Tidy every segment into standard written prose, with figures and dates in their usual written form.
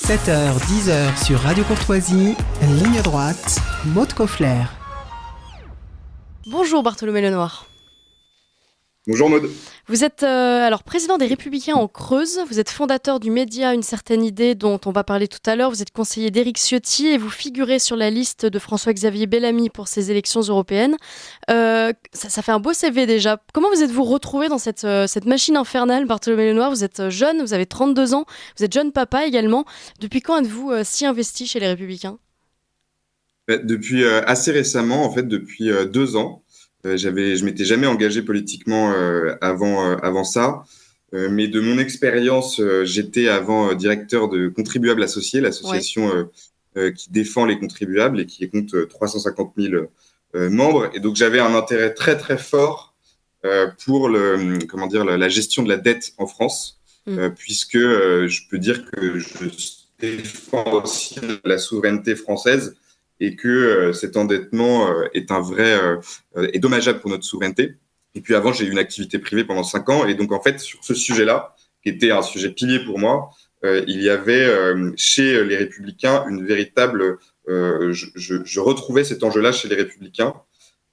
7h, 10h sur Radio Courtoisie, ligne droite, Maud Koffler. Bonjour Bartholomé Lenoir. Bonjour Maud. Vous êtes alors président des Républicains en Creuse, vous êtes fondateur du média Une certaine idée dont on va parler tout à l'heure, vous êtes conseiller d'Éric Ciotti et vous figurez sur la liste de François-Xavier Bellamy pour ces élections européennes. Ça fait un beau CV déjà. Comment vous êtes-vous retrouvé dans cette machine infernale, Bartholomé Lenoir? Vous êtes jeune, vous avez 32 ans, vous êtes jeune papa également. Depuis quand êtes-vous si investi chez les Républicains? Depuis assez récemment, en fait, depuis 2 ans. Je m'étais jamais engagé politiquement avant ça, mais de mon expérience, j'étais avant directeur de Contribuables Associés, l'association qui défend les contribuables et qui compte 350 000 membres. Et donc j'avais un intérêt très très fort pour la gestion de la dette en France, puisque je peux dire que je défends aussi la souveraineté française. Et que cet endettement est est dommageable pour notre souveraineté. Et puis avant, j'ai eu une activité privée pendant 5 ans. Et donc, en fait, sur ce sujet-là, qui était un sujet pilier pour moi, il y avait chez les Républicains une véritable... je retrouvais cet enjeu-là chez les Républicains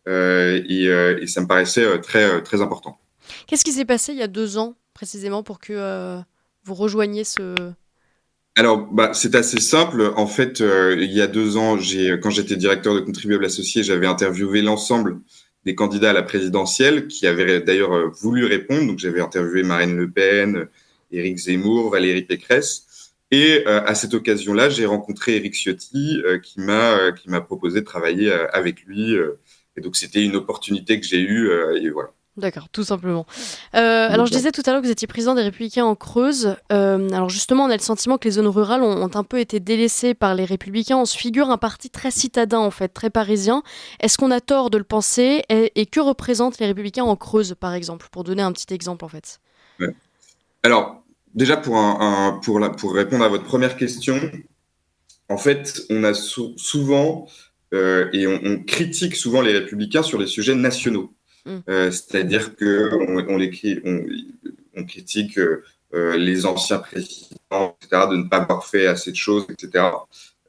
et ça me paraissait très, très important. Qu'est-ce qui s'est passé il y a 2 ans, précisément, pour que vous rejoigniez ce... Alors, c'est assez simple. En fait, il y a 2 ans, quand j'étais directeur de Contribuables Associés, j'avais interviewé l'ensemble des candidats à la présidentielle qui avaient d'ailleurs voulu répondre. Donc, j'avais interviewé Marine Le Pen, Éric Zemmour, Valérie Pécresse. Et à cette occasion-là, j'ai rencontré Éric Ciotti qui m'a proposé de travailler avec lui. Et donc, c'était une opportunité que j'ai eue. Et voilà. D'accord, tout simplement. Alors, je disais tout à l'heure que vous étiez président des Républicains en Creuse. Alors justement, on a le sentiment que les zones rurales ont un peu été délaissées par les Républicains. On se figure un parti très citadin, en fait, très parisien. Est-ce qu'on a tort de le penser? Et que représentent les Républicains en Creuse, par exemple? Pour donner un petit exemple, en fait. Ouais. Alors, déjà, pour répondre à votre première question, en fait, on a souvent, et on critique souvent les Républicains sur les sujets nationaux. C'est-à-dire on critique les anciens présidents, etc., de ne pas avoir fait assez de choses, etc.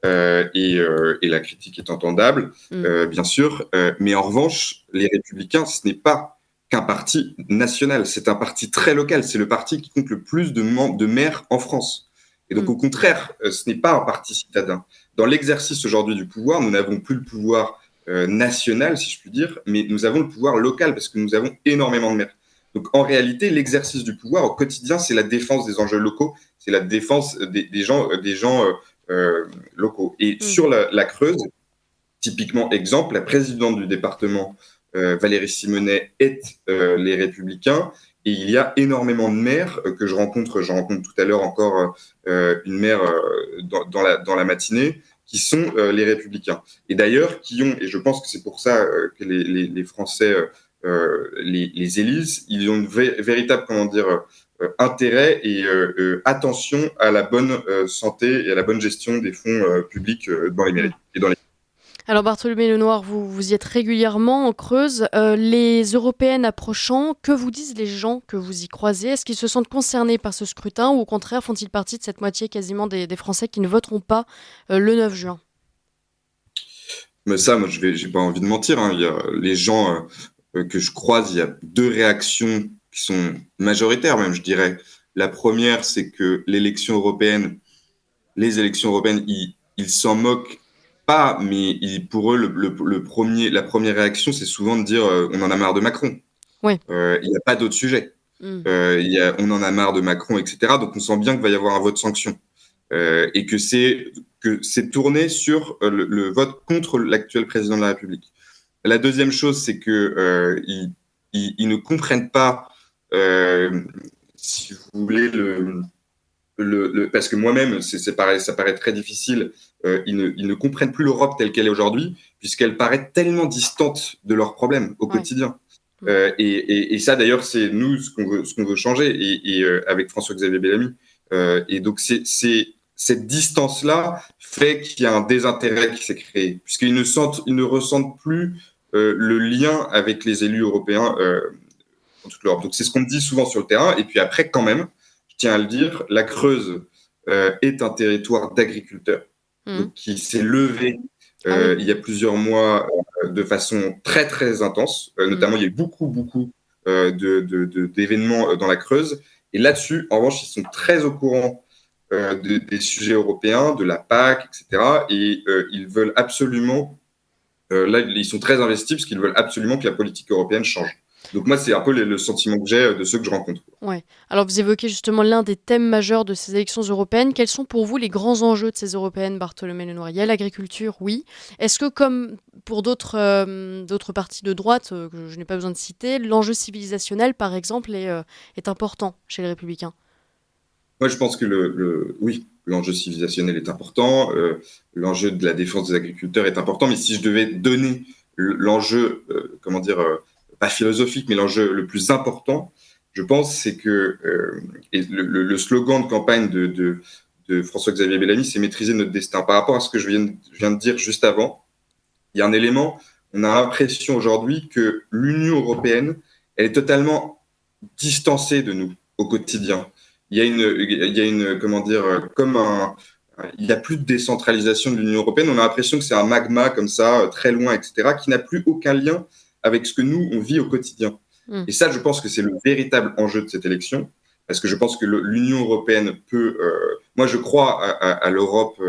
Et la critique est entendable, bien sûr. Mais en revanche, les Républicains, ce n'est pas qu'un parti national, c'est un parti très local. C'est le parti qui compte le plus de maires en France. Et donc, au contraire, ce n'est pas un parti citadin. Dans l'exercice aujourd'hui du pouvoir, nous n'avons plus le pouvoir national, si je puis dire, mais nous avons le pouvoir local parce que nous avons énormément de maires. Donc, en réalité, l'exercice du pouvoir au quotidien, c'est la défense des enjeux locaux, c'est la défense des gens locaux. Et sur la Creuse, typiquement exemple, la présidente du département, Valérie Simonet, est les Républicains. Et il y a énormément de maires que je rencontre. J'en rencontre tout à l'heure encore une maire dans la matinée, qui sont les Républicains. Et d'ailleurs, et je pense que c'est pour ça que les Français les élisent, ils ont une véritable, intérêt et attention à la bonne santé et à la bonne gestion des fonds publics dans les mairies et dans les... Alors Bartholomé Lenoir, vous y êtes régulièrement en Creuse. Les européennes approchant, que vous disent les gens que vous y croisez? Est-ce qu'ils se sentent concernés par ce scrutin ou au contraire font-ils partie de cette moitié quasiment des Français qui ne voteront pas le 9 juin? Mais ça, moi, j'ai pas envie de mentir. Il y a les gens que je croise, il y a 2 réactions qui sont majoritaires même, je dirais. La première, c'est que les élections européennes, ils s'en moquent pas, mais pour eux, la première réaction, c'est souvent de dire on en a marre de Macron. Oui. Il n'y a pas d'autre sujet. On en a marre de Macron, etc. Donc on sent bien qu'il va y avoir un vote sanction et que c'est tourné sur le vote contre l'actuel président de la République. La deuxième chose, c'est que ils ne comprennent pas, si vous voulez, parce que moi-même, ça paraît très difficile. Ils ne comprennent plus l'Europe telle qu'elle est aujourd'hui, puisqu'elle paraît tellement distante de leurs problèmes au quotidien. Et ça, d'ailleurs, c'est nous ce qu'on veut changer, et avec François-Xavier Bellamy. Et donc, cette distance-là fait qu'il y a un désintérêt qui s'est créé, puisqu'ils ne ressentent plus le lien avec les élus européens dans toute l'Europe. Donc, c'est ce qu'on me dit souvent sur le terrain. Et puis après, quand même, je tiens à le dire, la Creuse est un territoire d'agriculteurs, donc qui s'est levé il y a plusieurs mois de façon très très intense. Notamment, il y a eu beaucoup d'événements dans la Creuse. Et là-dessus, en revanche, ils sont très au courant des sujets européens, de la PAC, etc. Et ils veulent absolument, là, ils sont très investis parce qu'ils veulent absolument que la politique européenne change. Donc moi, c'est un peu le sentiment que j'ai de ceux que je rencontre. Ouais. Alors vous évoquez justement l'un des thèmes majeurs de ces élections européennes. Quels sont pour vous les grands enjeux de ces européennes, Bartholomé Lenoir? Il y a l'agriculture, oui. Est-ce que comme pour d'autres partis de droite que je n'ai pas besoin de citer, l'enjeu civilisationnel, par exemple, est important chez les Républicains? Moi, je pense que oui, l'enjeu civilisationnel est important, l'enjeu de la défense des agriculteurs est important, mais si je devais donner l'enjeu, pas philosophique, mais l'enjeu le plus important, je pense, c'est que et le slogan de campagne de François-Xavier Bellamy, c'est maîtriser notre destin. Par rapport à ce que je viens de dire juste avant, il y a un élément, on a l'impression aujourd'hui que l'Union européenne, elle est totalement distancée de nous au quotidien. Il y a il n'y a plus de décentralisation de l'Union européenne. On a l'impression que c'est un magma comme ça, très loin, etc., qui n'a plus aucun lien avec ce que nous, on vit au quotidien. Et ça, je pense que c'est le véritable enjeu de cette élection, parce que je pense que l'Union européenne peut... moi, je crois à l'Europe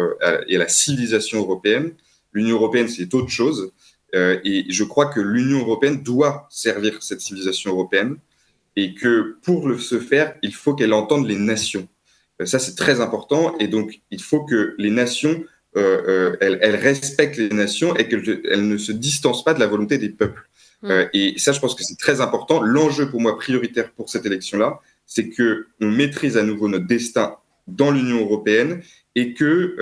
et à la civilisation européenne. L'Union européenne, c'est autre chose. Et je crois que l'Union européenne doit servir cette civilisation européenne et que pour ce faire, il faut qu'elle entende les nations. Ça, c'est très important. Et donc, il faut que les nations, elles respectent les nations et qu'elles ne se distancent pas de la volonté des peuples. Et ça, je pense que c'est très important. L'enjeu pour moi prioritaire pour cette élection-là, c'est qu'on maîtrise à nouveau notre destin dans l'Union européenne et que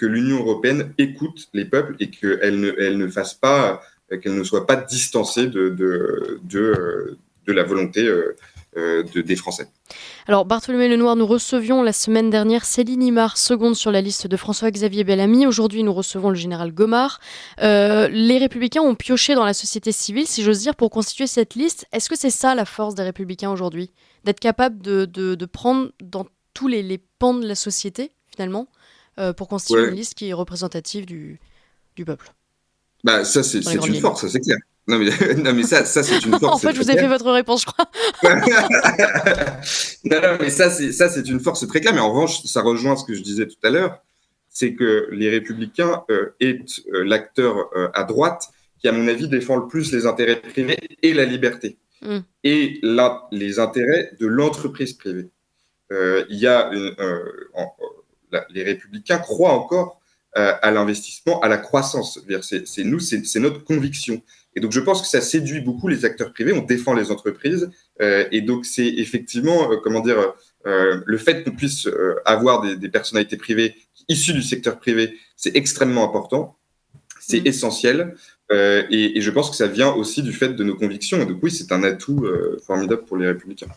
l'Union européenne écoute les peuples et qu'elle ne fasse pas, qu'elle ne soit pas distancée de la volonté des Français. Alors, Bartholomé Lenoir, nous recevions la semaine dernière Céline Imard, seconde sur la liste de François-Xavier Bellamy. Aujourd'hui, nous recevons le général Gomard. Les Républicains ont pioché dans la société civile, si j'ose dire, pour constituer cette liste. Est-ce que c'est ça la force des Républicains aujourd'hui? D'être capable de prendre dans tous les pans de la société, finalement, pour constituer une liste qui est représentative du peuple? Bah, ça, c'est une force, ça, c'est clair. Non, mais ça, c'est une force. En fait, je vous ai fait votre réponse, je crois. Non, mais ça, c'est une force très claire. Mais en revanche, ça rejoint ce que je disais tout à l'heure, c'est que les Républicains est l'acteur à droite qui, à mon avis, défend le plus les intérêts privés et la liberté. Et là, les intérêts de l'entreprise privée. Les Républicains croient encore à l'investissement, à la croissance. C'est notre conviction. Et donc, je pense que ça séduit beaucoup les acteurs privés. On défend les entreprises. Et donc, c'est effectivement, le fait qu'on puisse avoir des personnalités privées issues du secteur privé, c'est extrêmement important. C'est essentiel. Et je pense que ça vient aussi du fait de nos convictions. Et donc, oui, c'est un atout formidable pour les Républicains.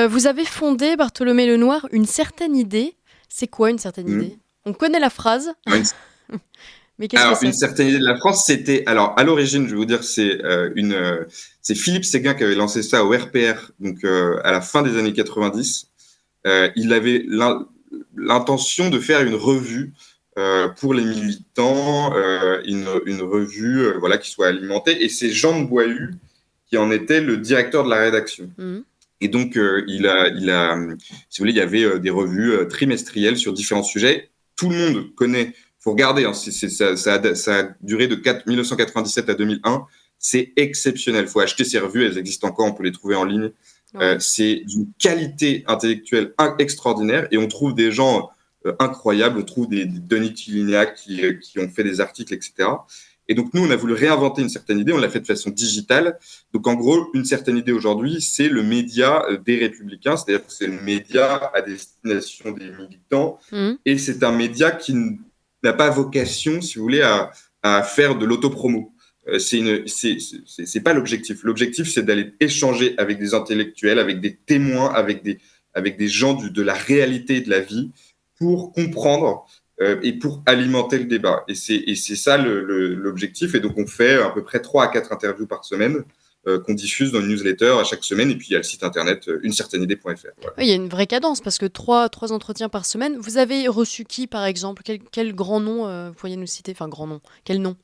Vous avez fondé, Bartholomé Lenoir, une certaine idée. C'est quoi une certaine idée? On connaît la phrase. Mais qu'est-ce que c'est? Une certaine idée de la France, c'était... Alors, à l'origine, je vais vous dire, c'est Philippe Séguin qui avait lancé ça au RPR, donc à la fin des années 90. Il avait l'intention de faire une revue pour les militants, une revue qui soit alimentée. Et c'est Jean de Boihu qui en était le directeur de la rédaction. Et donc, si vous voulez, il y avait des revues trimestrielles sur différents sujets. Tout le monde connaît... Il faut regarder, hein, ça a duré de 1997 à 2001. C'est exceptionnel. Il faut acheter ces revues, elles existent encore, on peut les trouver en ligne. C'est d'une qualité intellectuelle extraordinaire et on trouve des gens incroyables. On trouve des Denis Tilignac qui ont fait des articles, etc. Et donc, nous, on a voulu réinventer une certaine idée. On l'a fait de façon digitale. Donc, en gros, une certaine idée aujourd'hui, c'est le média des Républicains. C'est-à-dire que c'est le média à destination des militants. Et c'est un média qui n'a pas vocation, si vous voulez, à faire de l'autopromo. C'est pas l'objectif. L'objectif, c'est d'aller échanger avec des intellectuels, avec des témoins, avec des gens de la réalité de la vie pour comprendre et pour alimenter le débat. Et c'est ça l'objectif. Et donc, on fait à peu près 3 à 4 interviews par semaine qu'on diffuse dans une newsletter à chaque semaine. Et puis, il y a le site internet unecertainidée.fr. Voilà. Oui, il y a une vraie cadence parce que trois entretiens par semaine. Vous avez reçu qui, par exemple? Quel grand nom vous pourriez nous citer? Enfin, grand nom. Quel nom?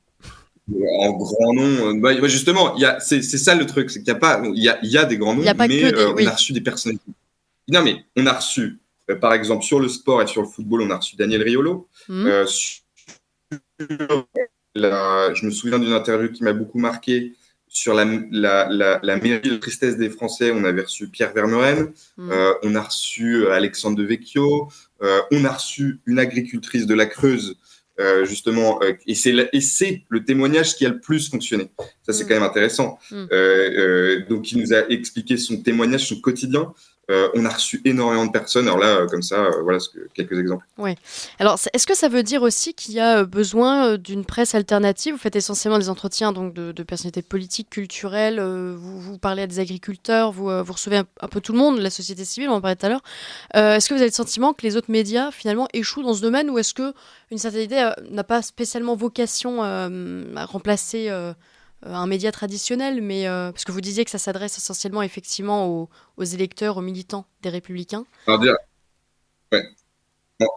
En grand nom, justement, c'est ça le truc, c'est qu'il y a des grands noms, mais on a reçu des personnalités. Non, mais on a reçu, par exemple, sur le sport et sur le football, on a reçu Daniel Riolo. Je me souviens d'une interview qui m'a beaucoup marqué sur la mairie de tristesse des Français. On avait reçu Pierre Vermeuren, on a reçu Alexandre Devecchio, on a reçu une agricultrice de la Creuse, justement, et c'est le témoignage qui a le plus fonctionné. Ça, c'est quand même intéressant. Donc, il nous a expliqué son témoignage, son quotidien. On a reçu énormément de personnes. Alors là, comme ça, voilà quelques exemples. Ouais. Alors, est-ce que ça veut dire aussi qu'il y a besoin d'une presse alternative? Vous faites essentiellement des entretiens donc, de personnalités politiques, culturelles. Vous parlez à des agriculteurs, vous recevez un peu tout le monde, la société civile, on en parlait tout à l'heure. Est-ce que vous avez le sentiment que les autres médias, finalement, échouent dans ce domaine, ou est-ce qu'une certaine idée n'a pas spécialement vocation à remplacer un média traditionnel, mais parce que vous disiez que ça s'adresse essentiellement effectivement aux électeurs, aux militants des Républicains. Alors déjà, ouais.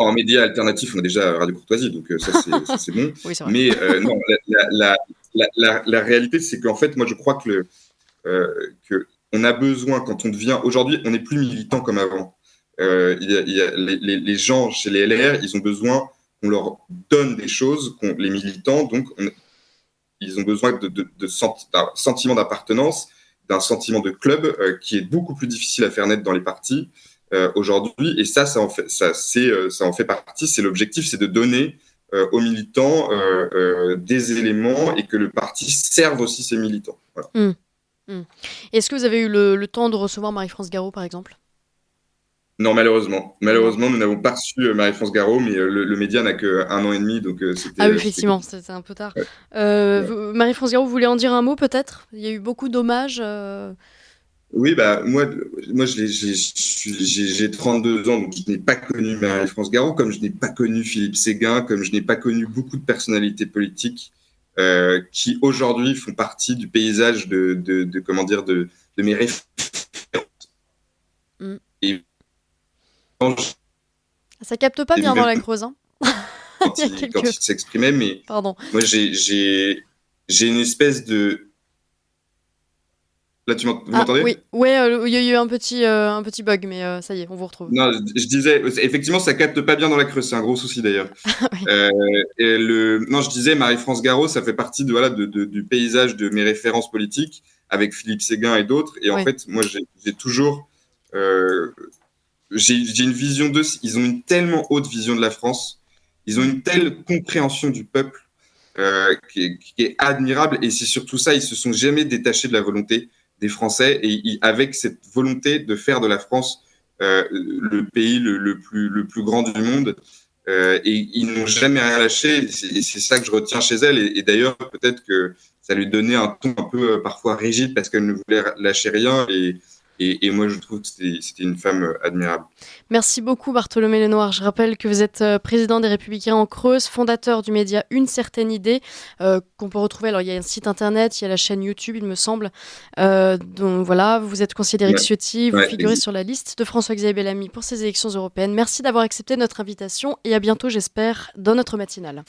En média alternatif, on a déjà Radio Courtoisie, donc ça c'est bon. Oui, c'est vrai. Mais non, la réalité, c'est qu'en fait, moi je crois que on a besoin, quand on devient... Aujourd'hui, on n'est plus militant comme avant. Les gens chez les LR, ils ont besoin qu'on leur donne des choses, les militants, donc ils ont besoin d'un sentiment d'appartenance, d'un sentiment de club qui est beaucoup plus difficile à faire naître dans les partis aujourd'hui. Et ça en fait partie. C'est l'objectif, c'est de donner aux militants des éléments et que le parti serve aussi ses militants. Voilà. Est-ce que vous avez eu le temps de recevoir Marie-France Garot, par exemple? Non, malheureusement. Malheureusement, nous n'avons pas reçu Marie-France Garot, mais le média n'a que 1 an et demi, donc c'était... Ah oui, effectivement, c'était un peu tard. Ouais. Marie-France Garot, vous voulez en dire un mot, peut-être? Il y a eu beaucoup d'hommages. Oui, moi j'ai 32 ans, donc je n'ai pas connu Marie-France Garot, comme je n'ai pas connu Philippe Séguin, comme je n'ai pas connu beaucoup de personnalités politiques qui, aujourd'hui, font partie du paysage de mes références. Et ça capte pas bien dans la Creuse, hein. quand il s'exprimait, mais Pardon. Moi j'ai une espèce de... Là, vous m'entendez? Oui, il y a eu un petit bug, mais ça y est, on vous retrouve. Non, je disais, effectivement, ça capte pas bien dans la Creuse, c'est un gros souci d'ailleurs. Non, je disais, Marie-France Garot, ça fait partie du paysage de mes références politiques, avec Philippe Séguin et d'autres. Et en fait, moi, j'ai toujours... j'ai une vision d'eux, ils ont une tellement haute vision de la France, ils ont une telle compréhension du peuple qui est admirable, et c'est surtout ça, ils se sont jamais détachés de la volonté des Français, et avec cette volonté de faire de la France le pays le plus grand du monde, et ils n'ont jamais rien lâché, c'est ça que je retiens chez elle, et d'ailleurs peut-être que ça lui donnait un ton un peu parfois rigide parce qu'elle ne voulait lâcher rien, et moi, je trouve que c'était une femme admirable. Merci beaucoup, Bartholomé Lenoir. Je rappelle que vous êtes président des Républicains en Creuse, fondateur du média Une certaine idée, qu'on peut retrouver. Alors, il y a un site internet, il y a la chaîne YouTube, il me semble. Donc voilà, vous êtes conseiller d'Éric Ciotti, vous figurez sur la liste de François-Xavier Bellamy pour ces élections européennes. Merci d'avoir accepté notre invitation et à bientôt, j'espère, dans notre matinale.